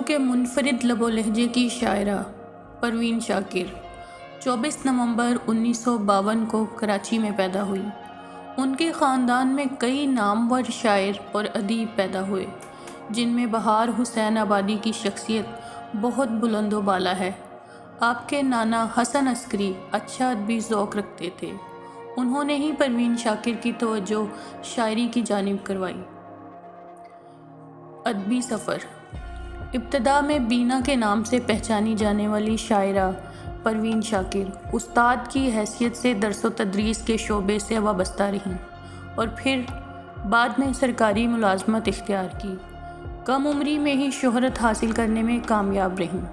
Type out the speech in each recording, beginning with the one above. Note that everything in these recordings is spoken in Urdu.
کے منفرد لب و لہجے کی شاعرہ پروین شاکر 24 نومبر 1952 کو کراچی میں پیدا ہوئی۔ ان کے خاندان میں کئی نامور شاعر اور ادیب پیدا ہوئے، جن میں بہار حسین آبادی کی شخصیت بہت بلند و بالا ہے۔ آپ کے نانا حسن عسکری اچھا ادبی ذوق رکھتے تھے۔ انہوں نے ہی پروین شاکر کی توجہ شاعری کی جانب کروائی۔ ادبی سفر۔ ابتدا میں بینا کے نام سے پہچانی جانے والی شاعرہ پروین شاکر استاد کی حیثیت سے درس و تدریس کے شعبے سے وابستہ رہیں اور پھر بعد میں سرکاری ملازمت اختیار کی۔ کم عمری میں ہی شہرت حاصل کرنے میں کامیاب رہیں۔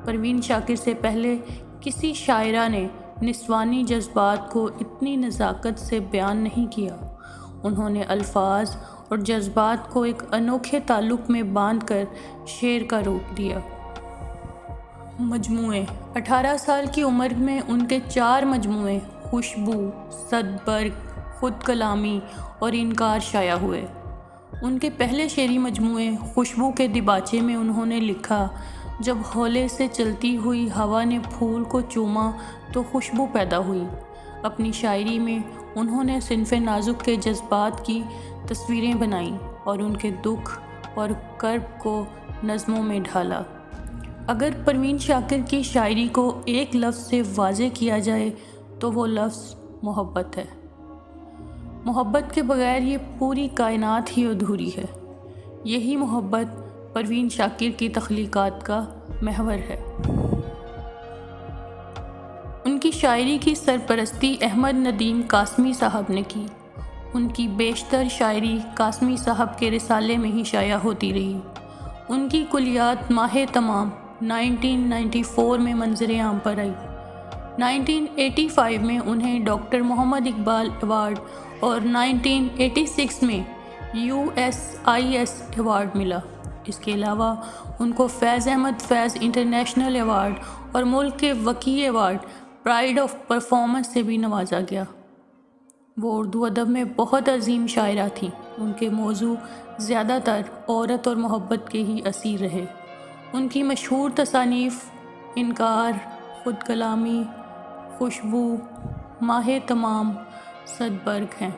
پروین شاکر سے پہلے کسی شاعرہ نے نسوانی جذبات کو اتنی نزاکت سے بیان نہیں کیا۔ انہوں نے الفاظ اور جذبات کو ایک انوکھے تعلق میں باندھ کر شعر کا روپ دیا۔ مجموعے۔ 18 سال کی عمر میں ان کے 4 مجموعے خوشبو، صدبرگ، خود کلامی اور انکار شائع ہوئے۔ ان کے پہلے شعری مجموعے خوشبو کے دیباچے میں انہوں نے لکھا: جب ہولے سے چلتی ہوئی ہوا نے پھول کو چوما تو خوشبو پیدا ہوئی۔ اپنی شاعری میں انہوں نے صنف نازک کے جذبات کی تصویریں بنائیں اور ان کے دکھ اور کرب کو نظموں میں ڈھالا۔ اگر پروین شاکر کی شاعری کو ایک لفظ سے واضح کیا جائے تو وہ لفظ محبت ہے۔ محبت کے بغیر یہ پوری کائنات ہی ادھوری ہے۔ یہی محبت پروین شاکر کی تخلیقات کا محور ہے۔ ان کی شاعری کی سرپرستی احمد ندیم قاسمی صاحب نے کی۔ ان کی بیشتر شاعری قاسمی صاحب کے رسالے میں ہی شائع ہوتی رہی۔ ان کی کلیات ماہ تمام 1994 میں منظر عام پر آئی۔ 1985 میں انہیں ڈاکٹر محمد اقبال ایوارڈ اور 1986 میں USIS ایوارڈ ملا۔ اس کے علاوہ ان کو فیض احمد فیض انٹرنیشنل ایوارڈ اور ملک کے وقی ایوارڈ پرائڈ آف پرفارمنس سے بھی نوازا گیا۔ وہ اردو ادب میں بہت عظیم شاعرہ تھیں۔ ان کے موضوع زیادہ تر عورت اور محبت کے ہی اسیر رہے۔ ان کی مشہور تصانیف انکار، خود کلامی، خوشبو، ماہ تمام، صدبرگ ہیں۔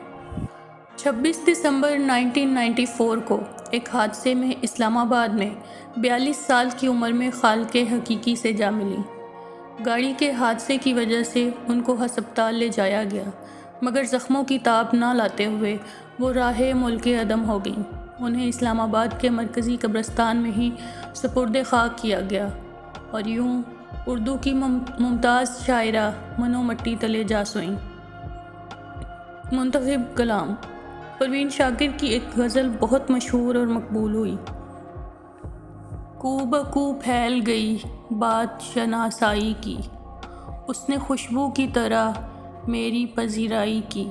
26 دسمبر 1994 کو ایک حادثے میں اسلام آباد میں 42 سال کی عمر میں خالق حقیقی سے جا ملی۔ گاڑی کے حادثے کی وجہ سے ان کو ہسپتال لے جایا گیا، مگر زخموں کی تاب نہ لاتے ہوئے وہ راہ ملک عدم ہو گئیں۔ انہیں اسلام آباد کے مرکزی قبرستان میں ہی سپرد خاک کیا گیا اور یوں اردو کی ممتاز شاعرہ منو مٹی تلے جا سوئیں۔ منتخب کلام۔ پروین شاکر کی ایک غزل بہت مشہور اور مقبول ہوئی: کو بکو پھیل گئی بات شناسائی کی، اس نے خوشبو کی طرح میری پذیرائی کی،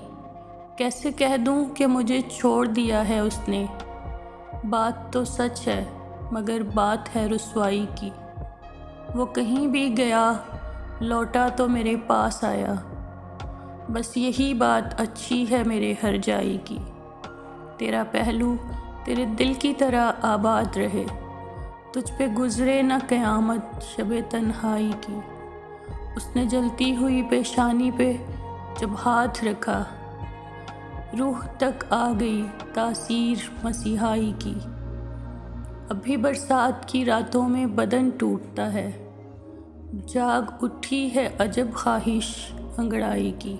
کیسے کہہ دوں کہ مجھے چھوڑ دیا ہے اس نے، بات تو سچ ہے مگر بات ہے رسوائی کی، وہ کہیں بھی گیا لوٹا تو میرے پاس آیا، بس یہی بات اچھی ہے میرے ہر جائی کی، تیرا پہلو تیرے دل کی طرح آباد رہے، تجھ پہ گزرے نہ قیامت شب تنہائی کی، اس نے جلتی ہوئی پیشانی پہ جب ہاتھ رکھا، روح تک آ گئی تاثیر مسیحائی کی، ابھی برسات کی راتوں میں بدن ٹوٹتا ہے، جاگ اٹھی ہے عجب خواہش انگڑائی کی۔